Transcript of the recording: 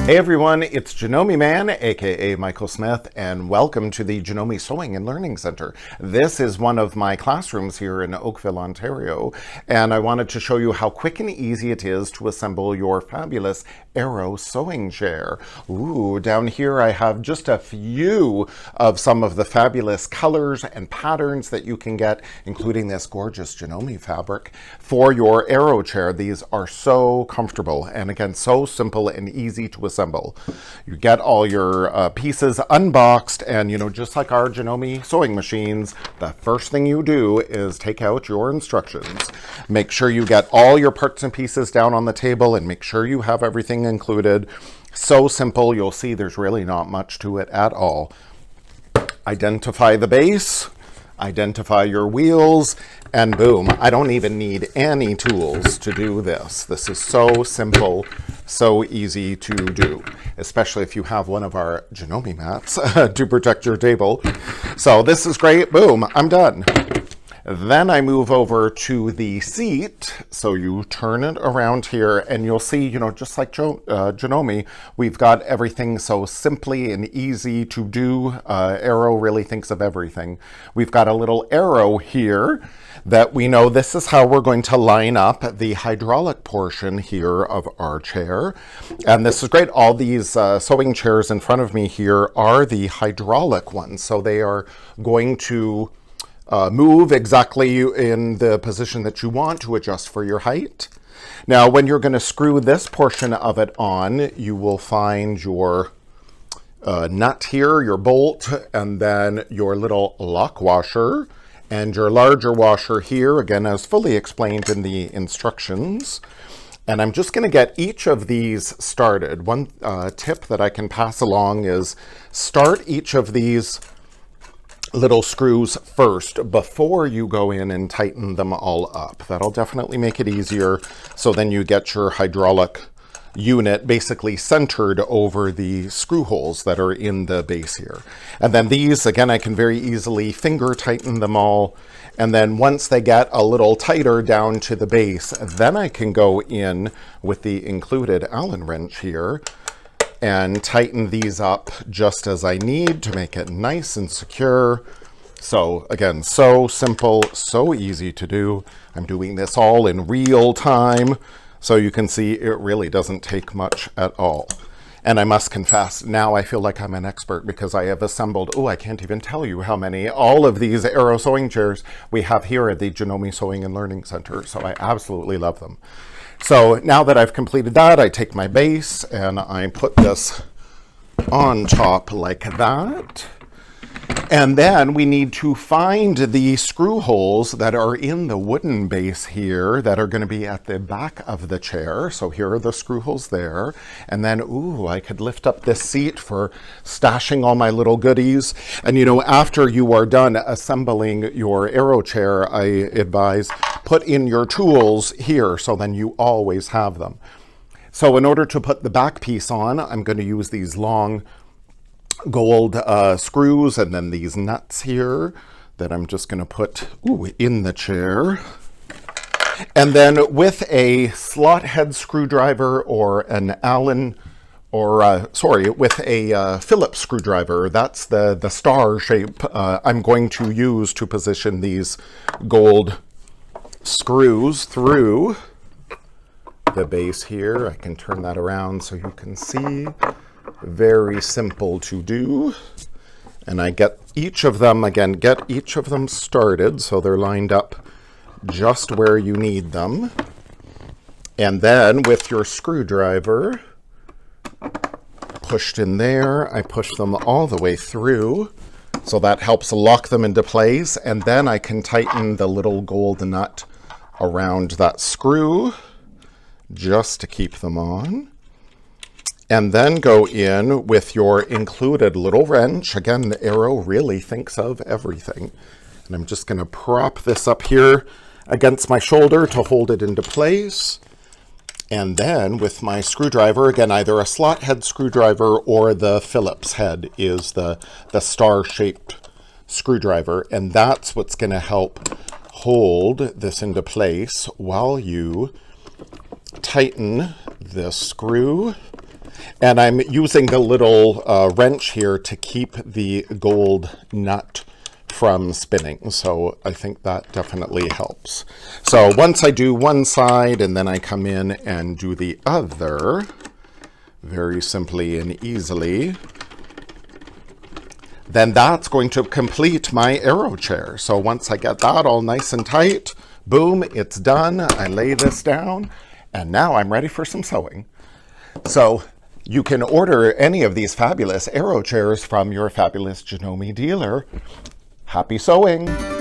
Hey everyone, it's Janome Man, aka Michael Smith, and welcome to the Janome Sewing and Learning Center. This is one of my classrooms here in Oakville, Ontario, and I wanted to show you how quick and easy it is to assemble your fabulous Arrow sewing chair. Ooh, down here I have just a few of some of the fabulous colors and patterns that you can get, including this gorgeous Janome fabric for your Arrow chair. These are so comfortable and again so simple and easy to assemble. You get all your pieces unboxed, and just like our Janome sewing machines, the first thing you do is take out your instructions. Make sure you get all your parts and pieces down on the table and make sure you have everything included. So simple, you'll see there's really not much to it at all. Identify the base, identify your wheels, and boom, I don't even need any tools to do this. This is so simple, so easy to do, especially if you have one of our Janome mats to protect your table. So this is great, boom, I'm done. Then I move over to the seat. So you turn it around here and you'll see, just like Janome, we've got everything so simply and easy to do. Arrow really thinks of everything. We've got a little arrow here that we know this is how we're going to line up the hydraulic portion here of our chair. And this is great. All these sewing chairs in front of me here are the hydraulic ones. So they are going to move exactly in the position that you want to adjust for your height. Now, when you're going to screw this portion of it on, you will find your nut here, your bolt, and then your little lock washer, and your larger washer here, again, as fully explained in the instructions. And I'm just going to get each of these started. One tip that I can pass along is start each of these little screws first before you go in and tighten them all up. That'll definitely make it easier. So then you get your hydraulic unit basically centered over the screw holes that are in the base here. And then these, again, I can very easily finger tighten them all. And then once they get a little tighter down to the base, then I can go in with the included Allen wrench here and tighten these up just as I need to make it nice and secure. So again, so simple, so easy to do. I'm doing this all in real time, so you can see it really doesn't take much at all. And I must confess, now I feel like I'm an expert because I have assembled, I can't even tell you how many, all of these Arrow sewing chairs we have here at the Janome Sewing and Learning Center. So I absolutely love them. So now that I've completed that, I take my base and I put this on top like that. And then we need to find the screw holes that are in the wooden base here that are going to be at the back of the chair. So here are the screw holes there. And then, I could lift up this seat for stashing all my little goodies. And after you are done assembling your Arrow chair, I advise put in your tools here so then you always have them. So in order to put the back piece on, I'm going to use these long gold screws and then these nuts here that I'm just going to put in the chair. And then with a slot head screwdriver or an Allen, with a Phillips screwdriver, that's the star shape I'm going to use to position these gold screws through the base here. I can turn that around so you can see. Very simple to do. And I get each of them started so they're lined up just where you need them. And then with your screwdriver pushed in there, I push them all the way through. So that helps lock them into place. And then I can tighten the little gold nut around that screw just to keep them on. And then go in with your included little wrench. Again, the Arrow really thinks of everything. And I'm just going to prop this up here against my shoulder to hold it into place. And then with my screwdriver, again, either a slot head screwdriver or the Phillips head is the star-shaped screwdriver. And that's what's going to help hold this into place while you tighten this screw. And I'm using the little wrench here to keep the gold nut from spinning. So I think that definitely helps. So once I do one side and then I come in and do the other, very simply and easily, then that's going to complete my arrow chair. So once I get that all nice and tight, boom, it's done. I lay this down and now I'm ready for some sewing. So you can order any of these fabulous arrow chairs from your fabulous Janome dealer. Happy sewing!